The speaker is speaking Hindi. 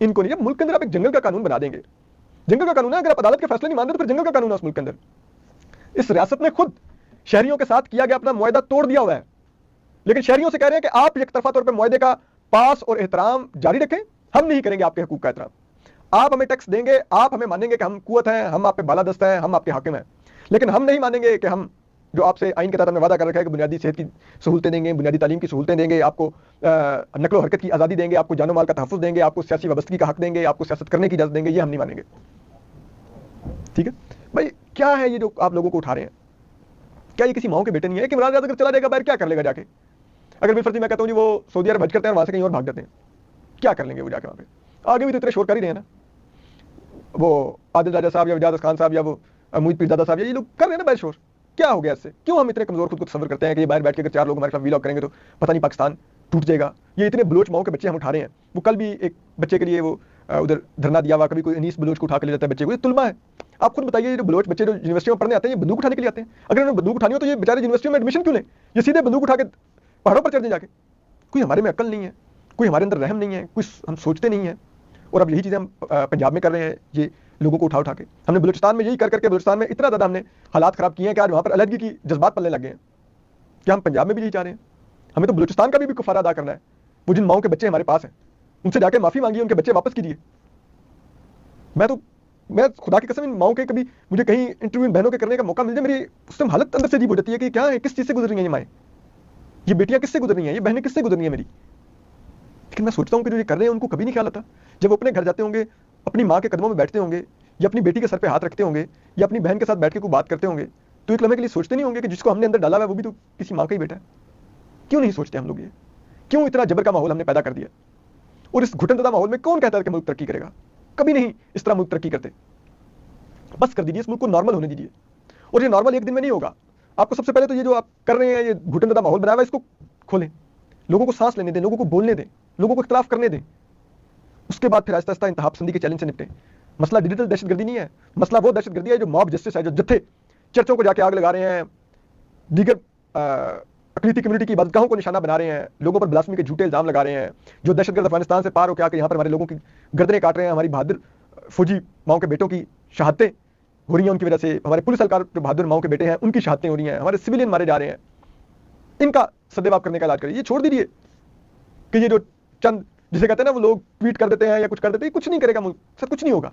इनको नहीं। मुल्क के अंदर आप एक जंगल का कानून बना देंगे, जंगल का कानून है, अगर आप अदालत के फैसले नहीं मानते तो फिर जंगल का कानून है उस मुल्क के अंदर। इस रियासत ने खुद शहरियों के साथ किया गया अपना मुआहदा तोड़ दिया हुआ है, लेकिन शहरियों से कह रहे हैं कि आप एक तरफा तौर पर मुआहदे का पास और एहतराम जारी रखें, हम नहीं करेंगे आपके हकूक का एहतराम। आप हमें टैक्स देंगे, आप हमें मानेंगे कि हम कुवत हैं, हम आप पे बालादस्त हैं, हम आपके हाकिम हैं, लेकिन हम नहीं मानेंगे कि हम जो आपसे आइन के तहत हमने वादा कर रखा है कि बुनियादी सेहत की सहूलतें देंगे, बुनियादी तालीम की सहूलतें देंगे, आपको नकलो हरकत की आज़ादी देंगे, आपको जानो माल का तहफ़्फ़ुज़ देंगे, आपको सियासी वाबस्तगी का हक देंगे, आपको सियासत करने की इजाज़त देंगे, ये हम नहीं मानेंगे। ठीक है भाई, क्या है ये जो आप लोगों को उठा रहे हैं? क्या ये किसी माओ के बेटे नहीं है कि इमरान अगर चला जाएगा बाहर क्या कर लेगा जाके? अगर बिलफर्जी मैं कहता हूँ जी वो सऊदी अरब हज करते हैं और वहां से कहीं और भाग जाते हैं, क्या कर लेंगे वो जाके वहां पे? आगे भी तो इतने शोर कर ही रहे हैं ना, वो आदिल राजा साहब या इजाज खान साहब या वो मोहित पीरजादा साहब, ये लोग कर रहे हैं ना बाहर शोर। क्या हो गया इससे? क्यों हम इतने कमजोर खुद को तस्वर करते हैं कि ये बाहर बैठ के अगर 4 लोग हमारे खिलाफ वीलॉग करेंगे तो पता नहीं पाकिस्तान टूट जाएगा? ये इतने बलोच माओ के बच्चे हम उठा रहे हैं। वो कल भी एक बच्चे के लिए वो उधर धरना दिया हुआ, कभी कोई अनीस बलोच को उठा के ले जाता है बच्चे को, ये तुलमा है। आप खुद बताइए, जो बलोच बच्चे जो यूनिवर्सिटी में पढ़ने आते हैं ये बंदूक उठाने के लिए आते हैं? अगर उन्हें बंदूक उठानी हो तो ये बेचारे यूनिवर्सिटी में एडमिशन क्यों लें? ये सीधे बंदूक उठा के पहाड़ों पर चढ़ जाए जाके। कोई हमारे में अकल नहीं है, कोई हमारे अंदर रहम नहीं है, कुछ हम सोचते नहीं है। और अब यही चीज़ें हम पंजाब में कर रहे हैं, ये लोगों को उठा के। हमने बलूचिस्तान में यही कर करके बलूचिस्तान में इतना ज़्यादा हमने हालात ख़राब किए हैं कि आज वहाँ पर अलहदगी की जज्बात पलने लगे हैं। क्या हम पंजाब में भी यही चाह रहे हैं? हमें तो बलूचिस्तान का भी कुफारा अदा करना है। वो जिन माओं के बच्चे हमारे पास हैं उनसे जाके माफ़ी मांगिए, उनके बच्चे वापस कीजिए। मैं खुदा की कसम इन माओं के कभी मुझे कहीं इंटरव्यू इन बहनों के करने का मौका मिल जाए, मेरी उस टाइम हालत अंदर से अजीब हो जाती है कि क्या है, किस चीज़ से गुजर रही हैं ये माएँ, ये बेटियां किससे गुजर रही हैं, ये बहनें किससे गुजर रही हैं मेरी। लेकिन मैं सोचता हूँ कि जो ये कर रहे हैं उनको कभी नहीं ख्याल आता, जब वो अपने घर जाते होंगे, अपनी माँ के कदमों में बैठते होंगे, या अपनी बेटी के सर पे हाथ रखते होंगे, या अपनी बहन के साथ बैठ के कोई बात करते होंगे, तो एक लम्हे के लिए सोचते नहीं होंगे कि जिसको हमने अंदर डाला हुआ है वो भी तो किसी माँ का ही बेटा है? क्यों नहीं सोचते हम लोग ये? क्यों इतना जबर का माहौल हमने पैदा कर दिया? और इस घुटनदार माहौल में कौन कहता है कि मुल्क तरक्की करेगा? कभी नहीं इस तरह मुल्क तरक्की करते। बस कर दीजिए, इस मुल्क को नॉर्मल होने दीजिए। और ये नॉर्मल एक दिन में नहीं होगा। आपको सबसे पहले तो ये जो आप कर रहे हैं, ये घुटनदार माहौल बनाया हुआ है, इसको खोलें, लोगों को सांस लेने दें, लोगों को बोलने दें, लोगों को इख्तिलाफ करने दें। उसके बाद फिर आहिस्ता आहिस्ता इंतहा पसंदी के चैलेंज से निपटें। मसला डिजिटल दहशतगर्दी नहीं है, मसला वो दहशतगर्दी है जो मॉब जस्टिस है, जो जत्थे चर्चों को जाके आग लगा रहे हैं, दीगर अकलीती कम्युनिटी की इबादतगाहों को निशाना बना रहे हैं, लोगों पर ब्लास्फेमी के झूठे इल्जाम लगा रहे हैं, जो दहशतगर्द अफगानिस्तान से पार होकर आकर यहाँ पर हमारे लोगों की गर्दनें काट रहे हैं, हमारी बहादुर फौजी माओं के बेटों की शहादतें हो रही हैं उनकी वजह से, हमारे पुलिस एहलकार जो बहादुर माओं के बेटे हैं उनकी शहादतें हो रही हैं, हमारे सिविलियन मारे जा रहे हैं। इनका सदेबाप करने का इलाज करिए। ये छोड़ दीजिए कि ये जो चंद जिसे कहते हैं ना वो लोग ट्वीट कर देते हैं या कुछ कर देते हैं, कुछ नहीं करेगा मुल्क, सब कुछ नहीं होगा।